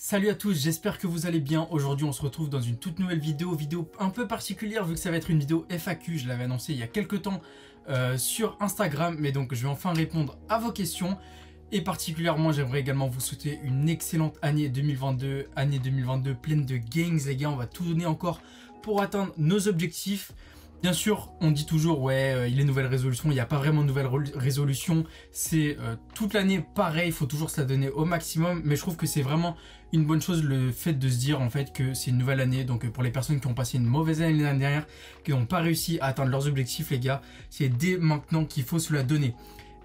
Salut à tous, j'espère que vous allez bien. Aujourd'hui on se retrouve dans une toute nouvelle vidéo un peu particulière vu que ça va être une vidéo FAQ. Je l'avais annoncé il y a quelques temps sur Instagram, mais donc je vais enfin répondre à vos questions. Et particulièrement j'aimerais également vous souhaiter une excellente année 2022, pleine de gains les gars. On va tout donner encore pour atteindre nos objectifs. Bien sûr, on dit toujours, ouais, il est nouvelle résolution, il n'y a pas vraiment de nouvelle résolution, c'est toute l'année pareil, il faut toujours se la donner au maximum, mais je trouve que c'est vraiment une bonne chose le fait de se dire en fait que c'est une nouvelle année, donc pour les personnes qui ont passé une mauvaise année l'année dernière, qui n'ont pas réussi à atteindre leurs objectifs les gars, c'est dès maintenant qu'il faut se la donner.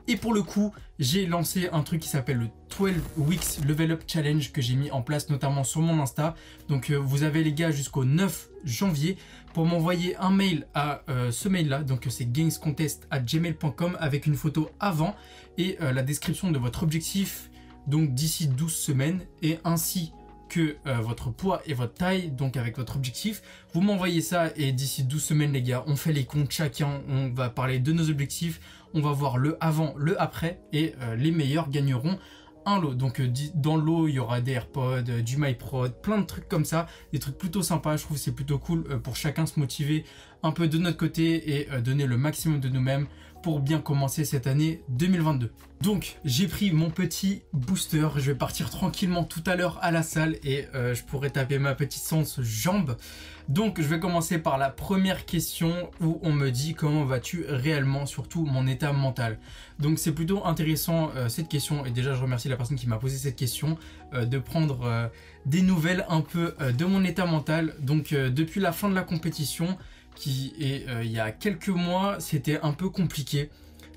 Et pour le coup, j'ai lancé un truc qui s'appelle le 12 Weeks Level Up Challenge que j'ai mis en place notamment sur mon Insta. Donc vous avez les gars jusqu'au 9 janvier pour m'envoyer un mail à ce mail là. Donc c'est gainscontest@gmail.com avec une photo avant et la description de votre objectif donc d'ici 12 semaines et ainsi que votre poids et votre taille, donc avec votre objectif. Vous m'envoyez ça et d'ici 12 semaines les gars, on fait les comptes chacun, on va parler de nos objectifs, on va voir le avant, le après et les meilleurs gagneront un lot. Donc dans le lot, il y aura des AirPods, du MyProd, plein de trucs comme ça, des trucs plutôt sympas. Je trouve que c'est plutôt cool pour chacun se motiver un peu de notre côté et donner le maximum de nous-mêmes pour bien commencer cette année 2022. Donc j'ai pris mon petit booster, je vais partir tranquillement tout à l'heure à la salle et je pourrai taper ma petite séance jambes. Donc je vais commencer par la première question où on me dit comment vas-tu réellement, surtout mon état mental. Donc c'est plutôt intéressant cette question et déjà je remercie la personne qui m'a posé cette question de prendre des nouvelles un peu de mon état mental. Donc depuis la fin de la compétition qui est il y a quelques mois, c'était un peu compliqué.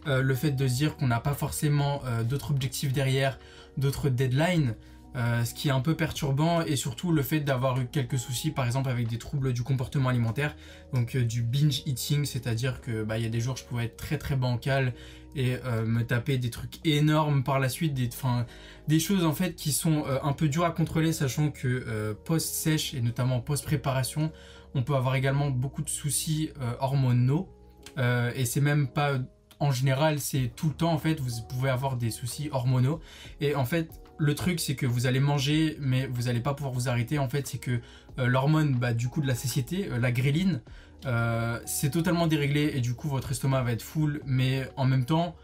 Le fait de se dire qu'on n'a pas forcément d'autres objectifs derrière, d'autres deadlines, ce qui est un peu perturbant, et surtout le fait d'avoir eu quelques soucis par exemple avec des troubles du comportement alimentaire, donc du binge eating, c'est-à-dire que il y a des jours je pouvais être très bancal et me taper des trucs énormes par la suite, des choses en fait qui sont un peu dures à contrôler, sachant que post-sèche et notamment post-préparation, on peut avoir également beaucoup de soucis hormonaux et c'est même pas en général, c'est tout le temps en fait, vous pouvez avoir des soucis hormonaux et en fait le truc c'est que vous allez manger mais vous n'allez pas pouvoir vous arrêter. En fait c'est que l'hormone du coup de la satiété, la gréline, c'est totalement déréglé et du coup votre estomac va être full, mais en même temps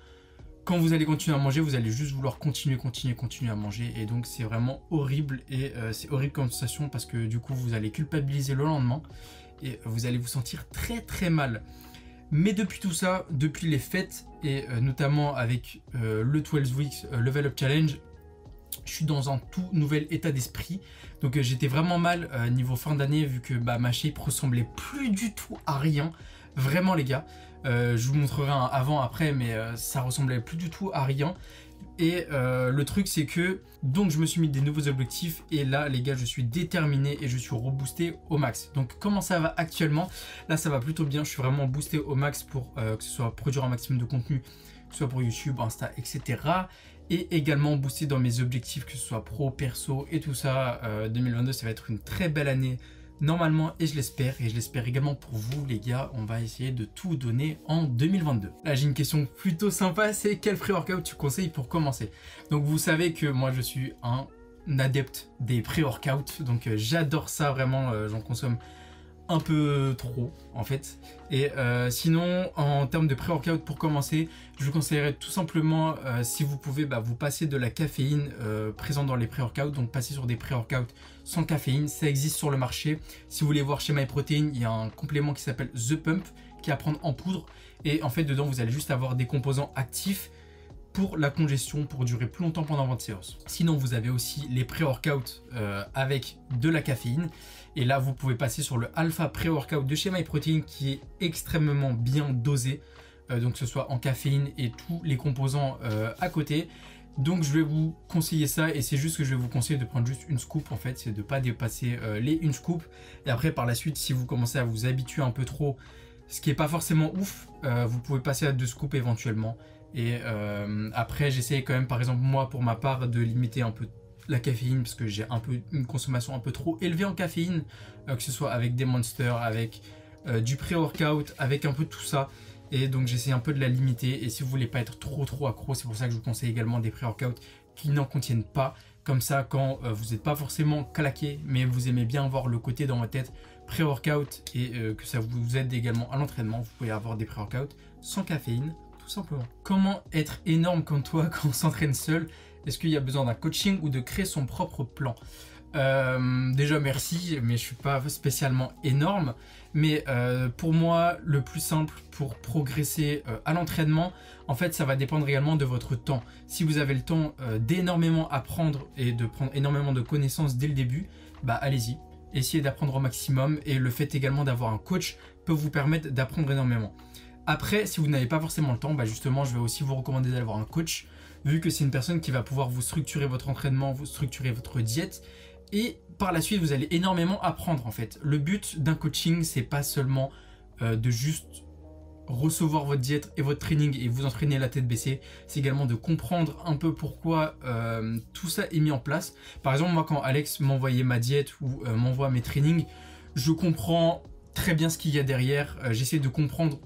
quand vous allez continuer à manger, vous allez juste vouloir continuer à manger et donc c'est vraiment horrible et c'est horrible comme sensation parce que du coup vous allez culpabiliser le lendemain et vous allez vous sentir très mal. Mais depuis tout ça, depuis les fêtes et notamment avec le 12 Weeks Level Up Challenge, je suis dans un tout nouvel état d'esprit. Donc j'étais vraiment mal niveau fin d'année vu que ma shape ressemblait plus du tout à rien. Vraiment les gars, je vous montrerai un avant après, mais ça ressemblait plus du tout à rien. Et le truc c'est que donc je me suis mis des nouveaux objectifs et là les gars je suis déterminé et je suis reboosté au max. Donc comment ça va actuellement? Là ça va plutôt bien, je suis vraiment boosté au max pour que ce soit produire un maximum de contenu, que ce soit pour YouTube, Insta, etc. Et également boosté dans mes objectifs, que ce soit pro, perso et tout ça. 2022 ça va être une très belle année normalement et je l'espère également pour vous les gars. On va essayer de tout donner en 2022. Là j'ai une question plutôt sympa, c'est quel pré-workout tu conseilles pour commencer? Donc vous savez que moi je suis un adepte des pré-workouts, donc j'adore ça vraiment, j'en consomme un peu trop en fait. Et sinon en termes de pré-workout pour commencer, je vous conseillerais tout simplement si vous pouvez vous passer de la caféine présente dans les pré-workouts, donc passer sur des pré-workouts sans caféine, ça existe sur le marché. Si vous voulez voir chez MyProtein, il y a un complément qui s'appelle The Pump qui est à prendre en poudre et en fait dedans vous allez juste avoir des composants actifs pour la congestion, pour durer plus longtemps pendant votre séance. Sinon vous avez aussi les pré-workouts avec de la caféine et là vous pouvez passer sur le Alpha Pré-Workout de chez MyProtein qui est extrêmement bien dosé, donc que ce soit en caféine et tous les composants à côté. Donc je vais vous conseiller ça et c'est juste que je vais vous conseiller de prendre juste une scoop en fait, c'est de ne pas dépasser les une scoop. Et après par la suite si vous commencez à vous habituer un peu trop, ce qui n'est pas forcément ouf, vous pouvez passer à 2 scoops éventuellement. Et après j'essaye quand même par exemple moi pour ma part de limiter un peu la caféine parce que j'ai un peu une consommation un peu trop élevée en caféine, que ce soit avec des monsters, avec du pré-workout, avec un peu tout ça. Et donc j'essaie un peu de la limiter et si vous voulez pas être trop accro, c'est pour ça que je vous conseille également des pré-workouts qui n'en contiennent pas. Comme ça, quand vous n'êtes pas forcément claqué, mais vous aimez bien avoir le côté dans votre tête pré-workout et que ça vous aide également à l'entraînement, vous pouvez avoir des pré-workouts sans caféine, tout simplement. Comment être énorme comme toi quand on s'entraîne seul? Est-ce qu'il y a besoin d'un coaching ou de créer son propre plan? Déjà merci, mais je suis pas spécialement énorme. Mais pour moi, le plus simple pour progresser à l'entraînement, en fait, ça va dépendre également de votre temps. Si vous avez le temps d'énormément apprendre et de prendre énormément de connaissances dès le début, bah allez-y. Essayez d'apprendre au maximum et le fait également d'avoir un coach peut vous permettre d'apprendre énormément. Après, si vous n'avez pas forcément le temps, bah justement, je vais aussi vous recommander d'avoir un coach, vu que c'est une personne qui va pouvoir vous structurer votre entraînement, vous structurer votre diète. Et par la suite, vous allez énormément apprendre en fait. Le but d'un coaching, c'est pas seulement de juste recevoir votre diète et votre training et vous entraîner la tête baissée. C'est également de comprendre un peu pourquoi tout ça est mis en place. Par exemple, moi quand Alex m'envoyait ma diète ou m'envoie mes trainings, je comprends très bien ce qu'il y a derrière. J'essaie de comprendre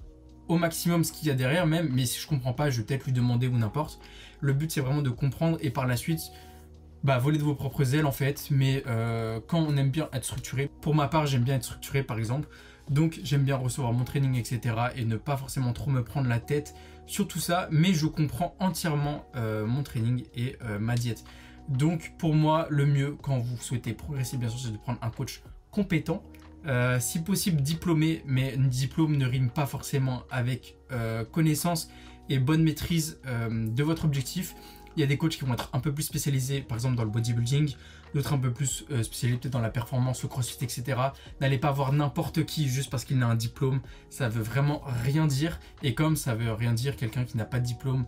au maximum ce qu'il y a derrière même. Mais si je comprends pas, je vais peut-être lui demander ou n'importe. Le but, c'est vraiment de comprendre et par la suite... bah, voler de vos propres ailes en fait, mais quand on aime bien être structuré, pour ma part j'aime bien être structuré par exemple, donc j'aime bien recevoir mon training etc. et ne pas forcément trop me prendre la tête sur tout ça, mais je comprends entièrement mon training et ma diète. Donc pour moi le mieux quand vous souhaitez progresser bien sûr c'est de prendre un coach compétent, si possible diplômé, mais diplôme ne rime pas forcément avec connaissance et bonne maîtrise de votre objectif. Il y a des coachs qui vont être un peu plus spécialisés, par exemple dans le bodybuilding, d'autres un peu plus spécialisés peut-être dans la performance, le crossfit, etc. N'allez pas voir n'importe qui juste parce qu'il a un diplôme, ça veut vraiment rien dire. Et comme ça veut rien dire quelqu'un qui n'a pas de diplôme,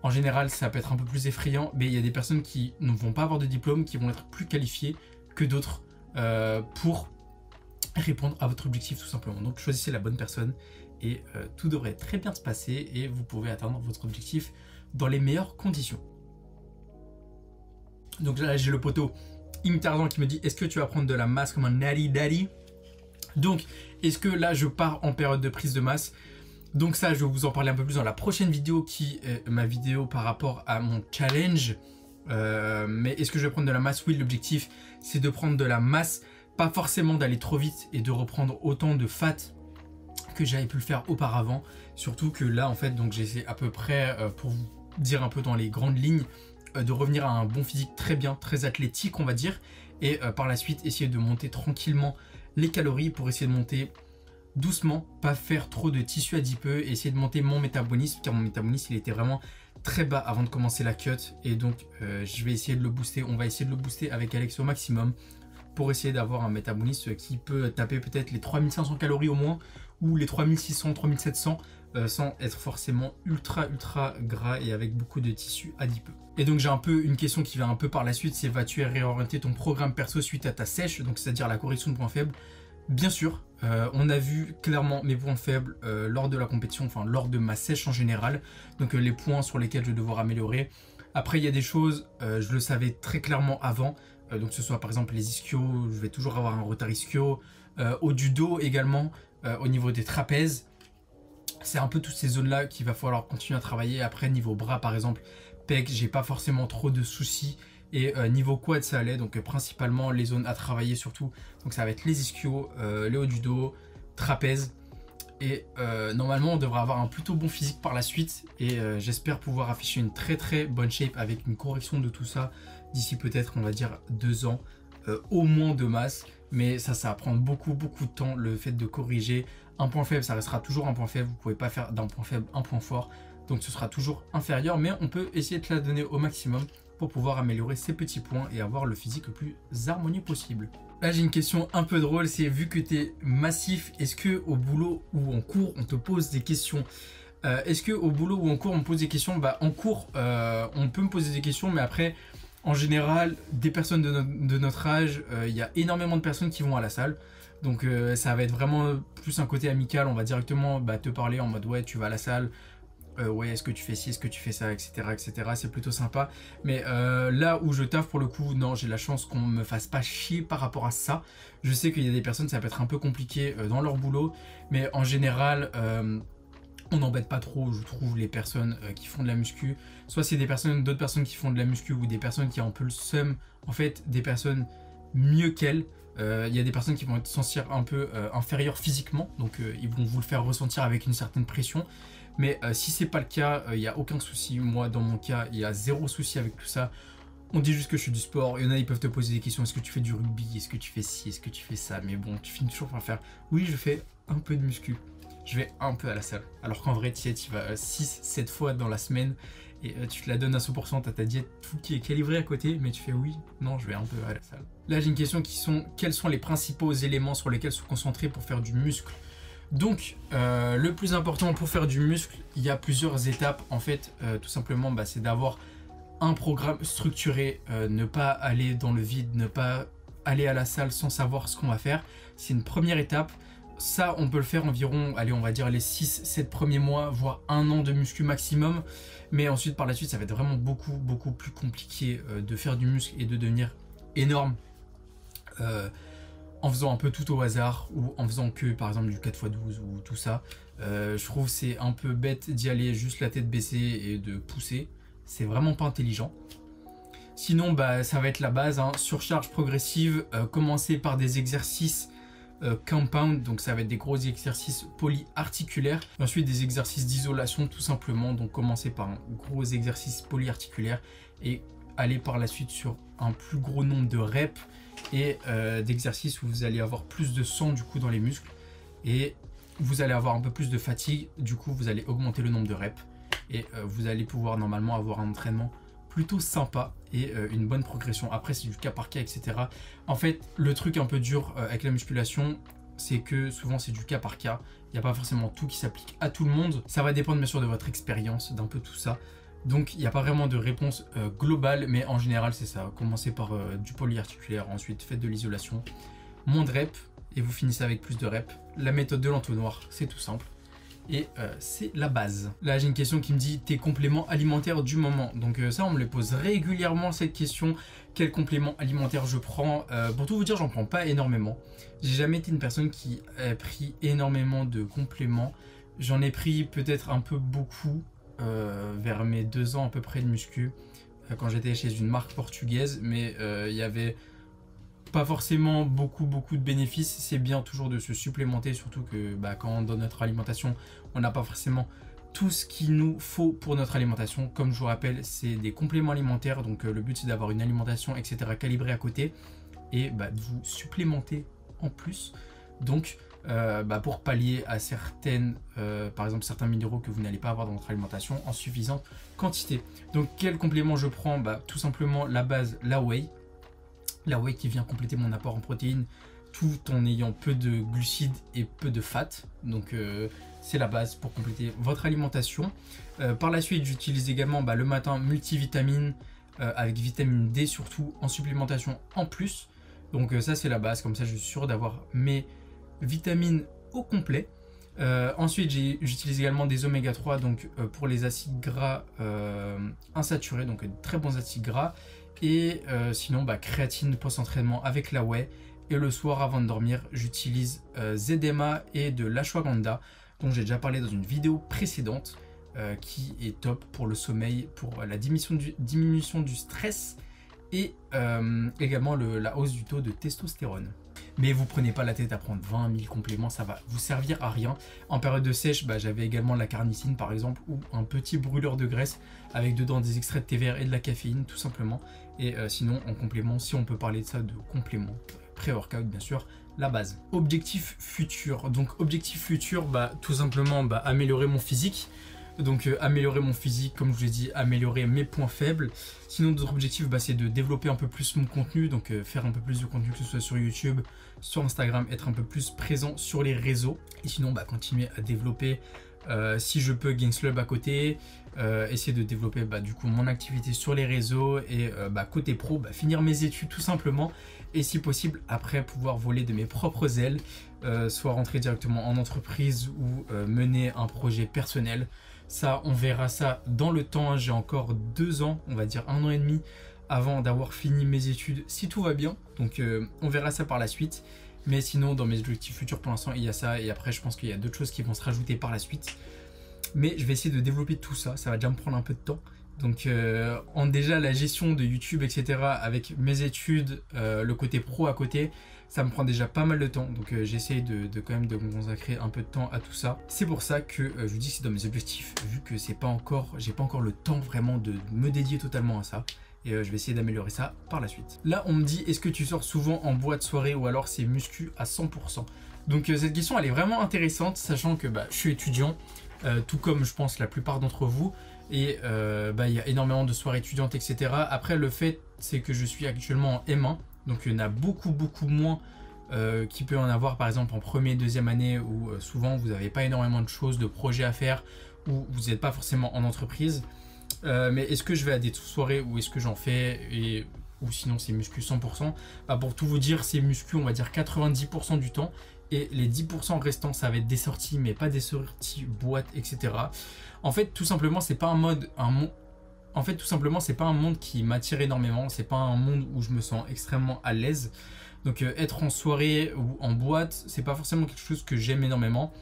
en général ça peut être un peu plus effrayant, mais il y a des personnes qui ne vont pas avoir de diplôme, qui vont être plus qualifiées que d'autres pour répondre à votre objectif tout simplement. Donc choisissez la bonne personne et tout devrait très bien se passer et vous pouvez atteindre votre objectif dans les meilleures conditions. Donc là j'ai le poteau Imtarzan qui me dit est-ce que tu vas prendre de la masse comme un natty daddy? Donc est-ce que là je pars en période de prise de masse? Donc ça je vais vous en parler un peu plus dans la prochaine vidéo qui est ma vidéo par rapport à mon challenge. Mais est-ce que je vais prendre de la masse? Oui, l'objectif c'est de prendre de la masse, pas forcément d'aller trop vite et de reprendre autant de fat que j'avais pu le faire auparavant. Surtout que là en fait donc j'essaie à peu près pour vous dire un peu dans les grandes lignes de revenir à un bon physique très bien, très athlétique on va dire, et par la suite essayer de monter tranquillement les calories pour essayer de monter doucement, pas faire trop de tissu adipeux et essayer de monter mon métabolisme, car mon métabolisme il était vraiment très bas avant de commencer la cut et donc je vais essayer de le booster, on va essayer de le booster avec Alex au maximum pour essayer d'avoir un métabolisme qui peut taper peut-être les 3500 calories au moins ou les 3600, 3700 sans être forcément ultra gras et avec beaucoup de tissu adipeux. Et donc j'ai un peu une question qui vient un peu par la suite, c'est vas-tu réorienter ton programme perso suite à ta sèche, donc c'est-à-dire la correction de points faibles? Bien sûr, on a vu clairement mes points faibles lors de la compétition, enfin lors de ma sèche en général, donc les points sur lesquels je vais devoir améliorer. Après il y a des choses, je le savais très clairement avant, donc que ce soit par exemple les ischios, je vais toujours avoir un retard ischio, au du dos également, au niveau des trapèzes. C'est un peu toutes ces zones-là qu'il va falloir continuer à travailler. Après, niveau bras, par exemple, pec, j'ai pas forcément trop de soucis. Et niveau quad, ça allait. Donc, principalement, les zones à travailler surtout. Donc, ça va être les ischios, les hauts du dos, trapèze. Et normalement, on devrait avoir un plutôt bon physique par la suite. Et j'espère pouvoir afficher une très bonne shape avec une correction de tout ça d'ici peut-être, on va dire, 2 ans. Au moins de masse. Mais ça va prendre beaucoup de temps, le fait de corriger. Un point faible, ça restera toujours un point faible. Vous ne pouvez pas faire d'un point faible un point fort. Donc ce sera toujours inférieur. Mais on peut essayer de la donner au maximum pour pouvoir améliorer ces petits points et avoir le physique le plus harmonieux possible. Là, j'ai une question un peu drôle. C'est vu que tu es massif, est-ce que au boulot ou en cours, on te pose des questions? Est-ce que au boulot ou en cours, on me pose des questions? Bah, en cours, on peut me poser des questions. Mais après, en général, des personnes de notre âge, il y a énormément de personnes qui vont à la salle. Donc ça va être vraiment plus un côté amical, on va directement te parler en mode ouais tu vas à la salle, ouais est-ce que tu fais ci, est-ce que tu fais ça, etc. C'est plutôt sympa. Mais là où je taffe pour le coup, non, j'ai la chance qu'on me fasse pas chier par rapport à ça. Je sais qu'il y a des personnes, ça peut être un peu compliqué dans leur boulot, mais en général On n'embête pas trop, je trouve, les personnes qui font de la muscu. Soit c'est d'autres personnes qui font de la muscu ou des personnes qui ont un peu le seum, en fait, des personnes mieux qu'elles. Il y a des personnes qui vont être sentir un peu inférieures physiquement, donc ils vont vous le faire ressentir avec une certaine pression. Mais si c'est pas le cas, il n'y a aucun souci. Moi, dans mon cas, il y a zéro souci avec tout ça. On dit juste que je fais du sport. Il y en a, ils peuvent te poser des questions. Est-ce que tu fais du rugby? Est-ce que tu fais ci? Est-ce que tu fais ça? Mais bon, tu finis toujours par faire. Oui, je fais un peu de muscu. Je vais un peu à la salle. Alors qu'en vrai, tu vas 6-7 fois dans la semaine et tu te la donnes à 100%, t'as ta diète tout qui est calibrée à côté, mais tu fais oui, non, je vais un peu à la salle. Là, j'ai une question quels sont les principaux éléments sur lesquels se concentrer pour faire du muscle? Donc, le plus important pour faire du muscle, il y a plusieurs étapes. En fait, tout simplement, c'est d'avoir un programme structuré, ne pas aller dans le vide, ne pas aller à la salle sans savoir ce qu'on va faire. C'est une première étape. Ça, on peut le faire environ, allez, on va dire les 6-7 premiers mois, voire 1 an de muscu maximum. Mais ensuite, par la suite, ça va être vraiment beaucoup plus compliqué de faire du muscle et de devenir énorme en faisant un peu tout au hasard ou en faisant que, par exemple, du 4x12 ou tout ça. Je trouve que c'est un peu bête d'y aller juste la tête baissée et de pousser. C'est vraiment pas intelligent. Sinon, ça va être la base, hein, surcharge progressive, commencer par des exercices compound, donc ça va être des gros exercices polyarticulaires. Ensuite des exercices d'isolation tout simplement, donc commencer par un gros exercice polyarticulaire et aller par la suite sur un plus gros nombre de reps et d'exercices où vous allez avoir plus de sang du coup dans les muscles et vous allez avoir un peu plus de fatigue, du coup vous allez augmenter le nombre de reps et vous allez pouvoir normalement avoir un entraînement plutôt sympa et une bonne progression. Après c'est du cas par cas, etc. En fait le truc un peu dur avec la musculation, c'est que souvent c'est du cas par cas. Il n'y a pas forcément tout qui s'applique à tout le monde. Ça va dépendre bien sûr de votre expérience, d'un peu tout ça. Donc il n'y a pas vraiment de réponse globale, mais en général c'est ça. Commencez par du polyarticulaire, ensuite faites de l'isolation, moins de reps et vous finissez avec plus de reps. La méthode de l'entonnoir, c'est tout simple. Et c'est la base. Là j'ai une question qui me dit tes compléments alimentaires du moment. Donc ça on me les pose régulièrement cette question. Quel complément alimentaire je prends? Pour tout vous dire, j'en prends pas énormément. J'ai jamais été une personne qui a pris énormément de compléments. J'en ai pris peut-être un peu beaucoup vers mes 2 ans à peu près de muscu. Quand j'étais chez une marque portugaise. Mais il y avait pas forcément beaucoup de bénéfices. C'est bien toujours de se supplémenter, surtout que quand dans notre alimentation on n'a pas forcément tout ce qu'il nous faut pour notre alimentation. Comme je vous rappelle, c'est des compléments alimentaires, donc le but c'est d'avoir une alimentation etc calibrée à côté et de vous supplémenter en plus, donc pour pallier à certaines par exemple certains minéraux que vous n'allez pas avoir dans votre alimentation en suffisante quantité. Donc quel complément je prends? Tout simplement la base, la whey qui vient compléter mon apport en protéines tout en ayant peu de glucides et peu de fat. Donc c'est la base pour compléter votre alimentation. Par la suite j'utilise également le matin multivitamine avec vitamine D surtout en supplémentation en plus. Donc ça c'est la base, comme ça je suis sûr d'avoir mes vitamines au complet. Ensuite j'utilise également des oméga 3 donc pour les acides gras insaturés, donc de très bons acides gras. Et sinon créatine post-entraînement avec la whey. Et le soir avant de dormir j'utilise ZMA et de l'ashwagandha dont j'ai déjà parlé dans une vidéo précédente qui est top pour le sommeil, pour la diminution du stress et également la hausse du taux de testostérone. Mais vous prenez pas la tête à prendre 20 000 compléments, ça va vous servir à rien. En période de sèche, j'avais également la carnicine par exemple, ou un petit brûleur de graisse avec dedans des extraits de thé vert et de la caféine tout simplement. Et sinon en complément, si on peut parler de ça, de complément pré-workout bien sûr, la base. Objectif futur, donc objectif futur, tout simplement améliorer mon physique. Donc améliorer mon physique, comme je vous l'ai dit, améliorer mes points faibles. Sinon d'autres objectifs c'est de développer un peu plus mon contenu, donc faire un peu plus de contenu que ce soit sur YouTube, sur Instagram, être un peu plus présent sur les réseaux. Et sinon continuer à développer si je peux Gains Club à côté, essayer de développer du coup mon activité sur les réseaux et côté pro finir mes études tout simplement. Et si possible après pouvoir voler de mes propres ailes, soit rentrer directement en entreprise ou mener un projet personnel. Ça, on verra ça dans le temps. J'ai encore 2 ans, on va dire 1 an et demi, avant d'avoir fini mes études, si tout va bien. Donc, on verra ça par la suite. Mais sinon, dans mes objectifs futurs, pour l'instant, il y a ça. Et après, je pense qu'il y a d'autres choses qui vont se rajouter par la suite. Mais je vais essayer de développer tout ça, ça va déjà me prendre un peu de temps. Donc en déjà la gestion de YouTube, etc. avec mes études, le côté pro à côté, ça me prend déjà pas mal de temps. Donc j'essaye de quand même de me consacrer un peu de temps à tout ça. C'est pour ça que je vous dis que c'est dans mes objectifs, vu que c'est pas encore, j'ai pas encore le temps vraiment de me dédier totalement à ça. Et je vais essayer d'améliorer ça par la suite. Là on me dit, est-ce que tu sors souvent en boîte soirée ou alors c'est muscu à 100%? Donc cette question elle est vraiment intéressante, sachant que je suis étudiant, tout comme je pense la plupart d'entre vous. Et il y a énormément de soirées étudiantes, etc. Après, le fait, c'est que je suis actuellement en M1. Donc, il y en a beaucoup moins qu'il peut en avoir, par exemple, en première et deuxième année où souvent, vous n'avez pas énormément de choses, de projets à faire, ou vous n'êtes pas forcément en entreprise. Mais est-ce que je vais à des soirées ou est-ce que j'en fais ou sinon, c'est muscu 100%? Pour tout vous dire, c'est muscu, on va dire 90% du temps. Et les 10% restants, ça va être des sorties, mais pas des sorties boîtes, etc. En fait, tout simplement, c'est pas un monde qui m'attire énormément. C'est pas un monde où je me sens extrêmement à l'aise. Donc, être en soirée ou en boîte, c'est pas forcément quelque chose que j'aime énormément.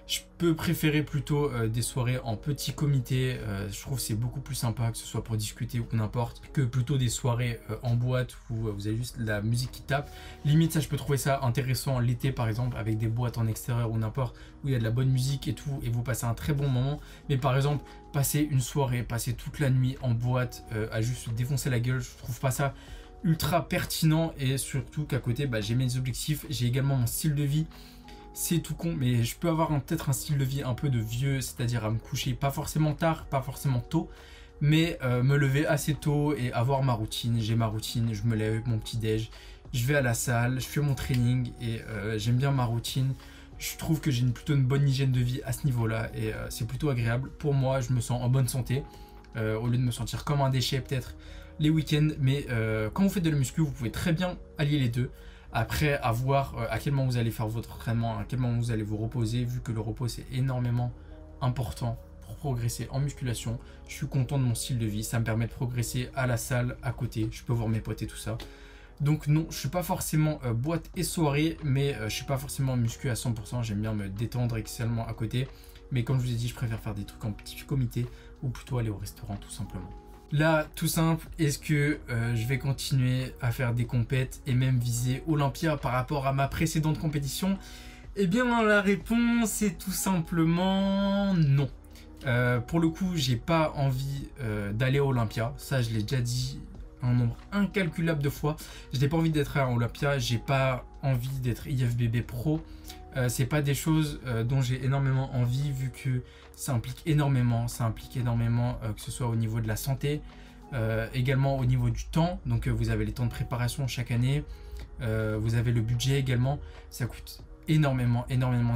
Je peux préférer plutôt des soirées en petit comité. Je trouve que c'est beaucoup plus sympa, que ce soit pour discuter ou n'importe, que plutôt des soirées en boîte où vous avez juste la musique qui tape. Limite, ça, je peux trouver ça intéressant l'été, par exemple, avec des boîtes en extérieur ou n'importe, où il y a de la bonne musique et tout, et vous passez un très bon moment. Mais par exemple, passer une soirée, passer toute la nuit en boîte à juste défoncer la gueule, je trouve pas ça ultra pertinent. Et surtout qu'à côté, j'ai mes objectifs, j'ai également mon style de vie. C'est tout con, mais je peux avoir peut-être un style de vie un peu de vieux, c'est-à-dire à me coucher pas forcément tard, pas forcément tôt, mais me lever assez tôt et avoir ma routine. J'ai ma routine, je me lève avec mon petit déj, je vais à la salle, je fais mon training et j'aime bien ma routine. Je trouve que j'ai plutôt une bonne hygiène de vie à ce niveau-là et c'est plutôt agréable. Pour moi, je me sens en bonne santé, au lieu de me sentir comme un déchet peut-être les week-ends. Mais quand vous faites de la muscu, vous pouvez très bien allier les deux. Après, à voir à quel moment vous allez faire votre entraînement, à quel moment vous allez vous reposer, vu que le repos c'est énormément important pour progresser en musculation. Je suis content de mon style de vie, ça me permet de progresser à la salle, à côté, je peux voir mes potes et tout ça. Donc non, je suis pas forcément boîte et soirée, mais je suis pas forcément muscu à 100%, j'aime bien me détendre excellemment à côté. Mais comme je vous ai dit, je préfère faire des trucs en petit comité ou plutôt aller au restaurant tout simplement. Là, tout simple, est-ce que je vais continuer à faire des compètes et même viser Olympia par rapport à ma précédente compétition? Eh bien, la réponse est tout simplement non. Pour le coup, j'ai pas envie d'aller à Olympia. Ça, je l'ai déjà dit un nombre incalculable de fois. Je n'ai pas envie d'être à Olympia. J'ai pas envie d'être IFBB Pro. C'est pas des choses dont j'ai énormément envie, vu que ça implique énormément, que ce soit au niveau de la santé, également au niveau du temps. Donc vous avez les temps de préparation chaque année, vous avez le budget également. Ça coûte énormément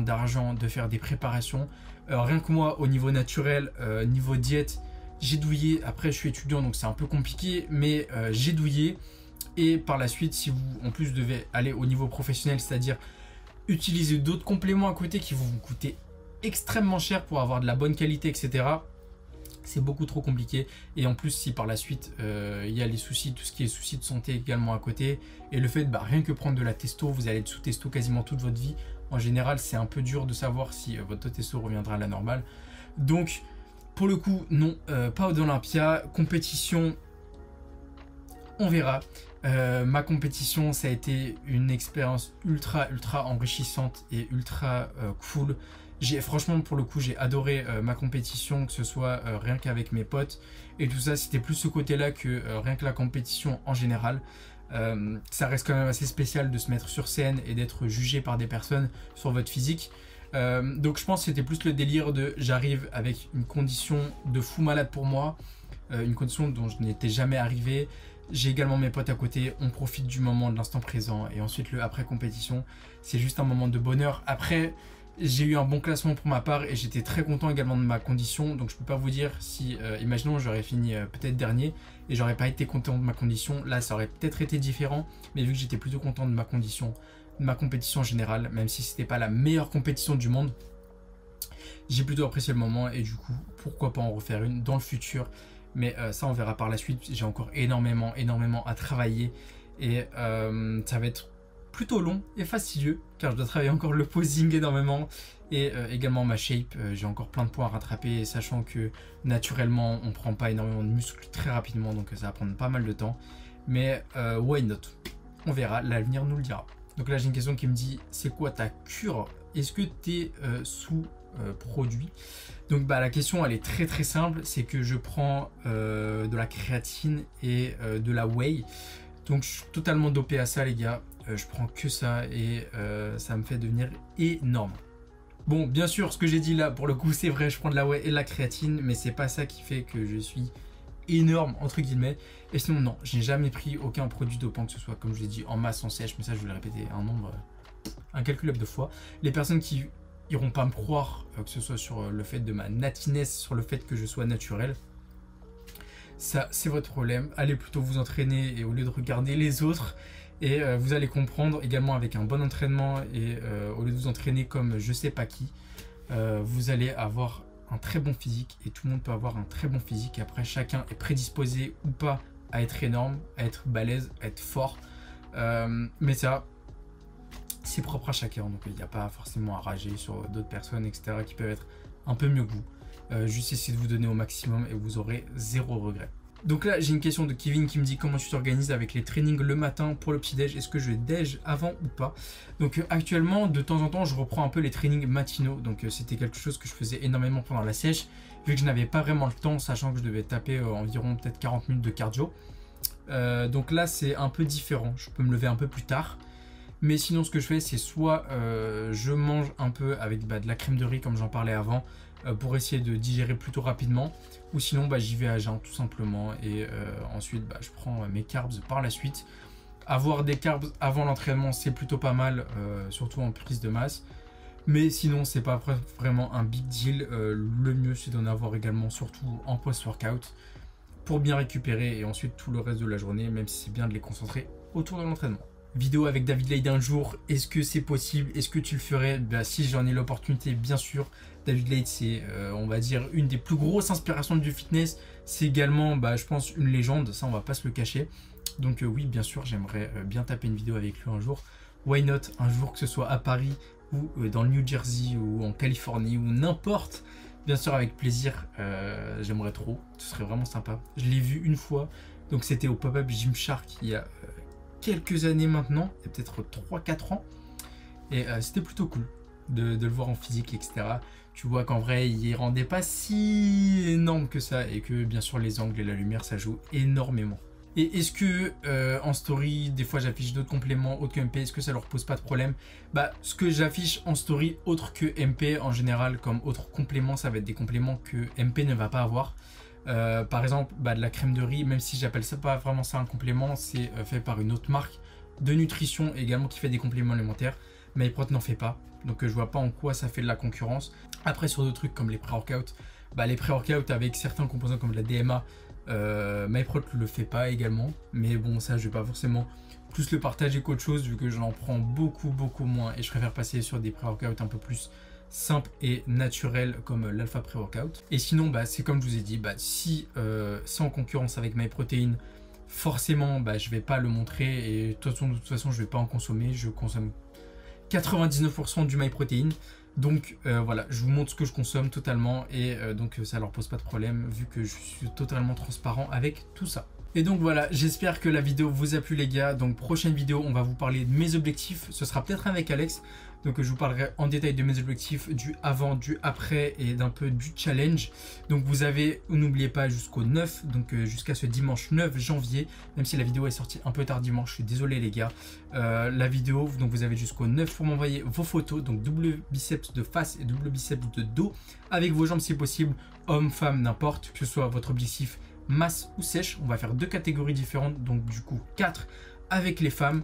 d'argent de faire des préparations. Rien que moi, au niveau naturel, niveau diète, j'ai douillé. Après, je suis étudiant, donc c'est un peu compliqué, mais j'ai douillé. Et par la suite, si vous en plus devez aller au niveau professionnel, c'est-à-dire utiliser d'autres compléments à côté qui vont vous coûter extrêmement cher pour avoir de la bonne qualité, etc. C'est beaucoup trop compliqué. Et en plus, si par la suite, il y a les soucis, tout ce qui est soucis de santé également à côté, et le fait, rien que prendre de la testo, vous allez être sous testo quasiment toute votre vie. En général, c'est un peu dur de savoir si votre testo reviendra à la normale. Donc, pour le coup, non, pas d'Olympia. Compétition, on verra. Ma compétition, ça a été une expérience ultra enrichissante et ultra cool. Franchement, pour le coup, j'ai adoré ma compétition, que ce soit rien qu'avec mes potes et tout ça. C'était plus ce côté-là que rien que la compétition en général. Ça reste quand même assez spécial de se mettre sur scène et d'être jugé par des personnes sur votre physique. Donc je pense que c'était plus le délire de j'arrive avec une condition de fou malade pour moi, une condition dont je n'étais jamais arrivé. J'ai également mes potes à côté, on profite du moment, de l'instant présent, et ensuite le après compétition, c'est juste un moment de bonheur. Après, j'ai eu un bon classement pour ma part et j'étais très content également de ma condition, donc je peux pas vous dire si, imaginons j'aurais fini peut-être dernier et j'aurais pas été content de ma condition, là ça aurait peut-être été différent, mais vu que j'étais plutôt content de ma condition, de ma compétition en général, même si c'était pas la meilleure compétition du monde, j'ai plutôt apprécié le moment et du coup, pourquoi pas en refaire une dans le futur. Mais ça on verra par la suite, j'ai encore énormément à travailler et ça va être plutôt long et fastidieux car je dois travailler encore le posing énormément et également ma shape. J'ai encore plein de points à rattraper, sachant que naturellement on prend pas énormément de muscles très rapidement, donc ça va prendre pas mal de temps. Mais why not? On verra, l'avenir nous le dira. Donc là j'ai une question qui me dit, c'est quoi ta cure? Est-ce que tu es sous produit? Donc la question elle est très simple, c'est que je prends de la créatine et de la whey. Donc je suis totalement dopé à ça les gars, je prends que ça et ça me fait devenir énorme. Bon, bien sûr, ce que j'ai dit là, pour le coup, c'est vrai, je prends de la whey et de la créatine, mais c'est pas ça qui fait que je suis énorme, entre guillemets. Et sinon, non, je n'ai jamais pris aucun produit dopant, que ce soit, comme je l'ai dit, en masse, en sèche, mais ça, je vais le répéter un nombre incalculable de fois. Les personnes qui iront pas me croire, que ce soit sur le fait de ma natiness, sur le fait que je sois naturel, ça, c'est votre problème. Allez plutôt vous entraîner et au lieu de regarder les autres, et vous allez comprendre également avec un bon entraînement et au lieu de vous entraîner comme je sais pas qui, vous allez avoir un très bon physique et tout le monde peut avoir un très bon physique. Et après chacun est prédisposé ou pas à être énorme, à être balèze, à être fort. Mais ça, c'est propre à chacun. Donc il n'y a pas forcément à rager sur d'autres personnes, etc. qui peuvent être un peu mieux que vous. Juste essayez de vous donner au maximum et vous aurez zéro regret. Donc là, j'ai une question de Kevin qui me dit comment tu t'organises avec les trainings le matin pour le petit-déj. Est-ce que je déj avant ou pas? Donc actuellement, de temps en temps, je reprends un peu les trainings matinaux. Donc c'était quelque chose que je faisais énormément pendant la sèche, vu que je n'avais pas vraiment le temps, sachant que je devais taper environ peut-être 40 minutes de cardio. Donc là, c'est un peu différent. Je peux me lever un peu plus tard. Mais sinon, ce que je fais, c'est soit je mange un peu avec de la crème de riz, comme j'en parlais avant, pour essayer de digérer plutôt rapidement, ou sinon j'y vais à jeun tout simplement et ensuite je prends mes carbs par la suite. Avoir des carbs avant l'entraînement c'est plutôt pas mal, surtout en prise de masse, mais sinon c'est pas vraiment un big deal. Le mieux c'est d'en avoir également surtout en post-workout pour bien récupérer et ensuite tout le reste de la journée, même si c'est bien de les concentrer autour de l'entraînement. Vidéo avec David Laid un jour, est-ce que c'est possible? Est-ce que tu le ferais? Si j'en ai l'opportunité, bien sûr. David Laid, c'est, on va dire, une des plus grosses inspirations du fitness. C'est également, je pense, une légende. Ça, on va pas se le cacher. Donc oui, bien sûr, j'aimerais bien taper une vidéo avec lui un jour. Why not? Un jour, que ce soit à Paris ou dans le New Jersey ou en Californie ou n'importe. Bien sûr, avec plaisir. J'aimerais trop. Ce serait vraiment sympa. Je l'ai vu une fois. Donc c'était au Pop-Up Gymshark il y a quelques années maintenant, il y a peut-être 3-4 ans, et c'était plutôt cool de le voir en physique, etc. Tu vois qu'en vrai il rendait pas si énorme que ça et que bien sûr les angles et la lumière ça joue énormément. Et est-ce que en story des fois j'affiche d'autres compléments autres que MP, est-ce que ça leur pose pas de problème? Ce que j'affiche en story autre que MP en général comme autres compléments, ça va être des compléments que MP ne va pas avoir. Par exemple de la crème de riz, même si j'appelle ça pas vraiment ça un complément, c'est fait par une autre marque de nutrition également qui fait des compléments alimentaires. MyProt n'en fait pas, donc je vois pas en quoi ça fait de la concurrence. Après sur d'autres trucs comme les pré-workouts, les pré-workouts avec certains composants comme la DMA, MyProt le fait pas également, mais bon ça je vais pas forcément plus le partager qu'autre chose vu que j'en prends beaucoup moins et je préfère passer sur des pré-workouts un peu plus simple et naturel comme l'alpha pré-workout. Et sinon c'est comme je vous ai dit, si c'est en concurrence avec MyProtein, forcément je vais pas le montrer et de toute façon je vais pas en consommer. Je consomme 99% du MyProtein, donc voilà, je vous montre ce que je consomme totalement et donc ça leur pose pas de problème vu que je suis totalement transparent avec tout ça. Et donc voilà, j'espère que la vidéo vous a plu les gars. Donc prochaine vidéo, on va vous parler de mes objectifs. Ce sera peut-être avec Alex. Donc je vous parlerai en détail de mes objectifs, du avant, du après et d'un peu du challenge. Donc vous avez, n'oubliez pas, jusqu'au 9, donc jusqu'à ce dimanche 9 janvier. Même si la vidéo est sortie un peu tardivement, je suis désolé les gars. La vidéo, donc vous avez jusqu'au 9 pour m'envoyer vos photos. Donc double biceps de face et double biceps de dos. Avec vos jambes si possible, homme, femme, n'importe. Que ce soit votre objectif masse ou sèche. On va faire 2 catégories différentes, donc du coup 4 avec les femmes.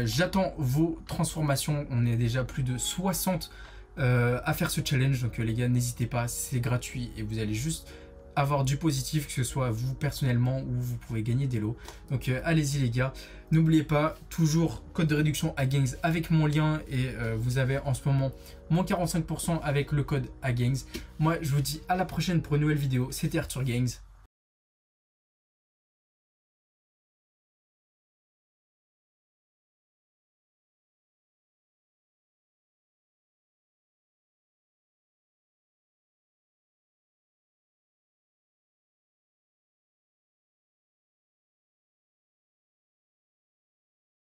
J'attends vos transformations, on est déjà plus de 60 à faire ce challenge, donc les gars n'hésitez pas, c'est gratuit et vous allez juste avoir du positif, que ce soit vous personnellement ou vous pouvez gagner des lots. Donc allez-y les gars, n'oubliez pas, toujours code de réduction AGAINS avec mon lien et vous avez en ce moment moins 45% avec le code AGAINS. Moi je vous dis à la prochaine pour une nouvelle vidéo, c'était Arthur Gains.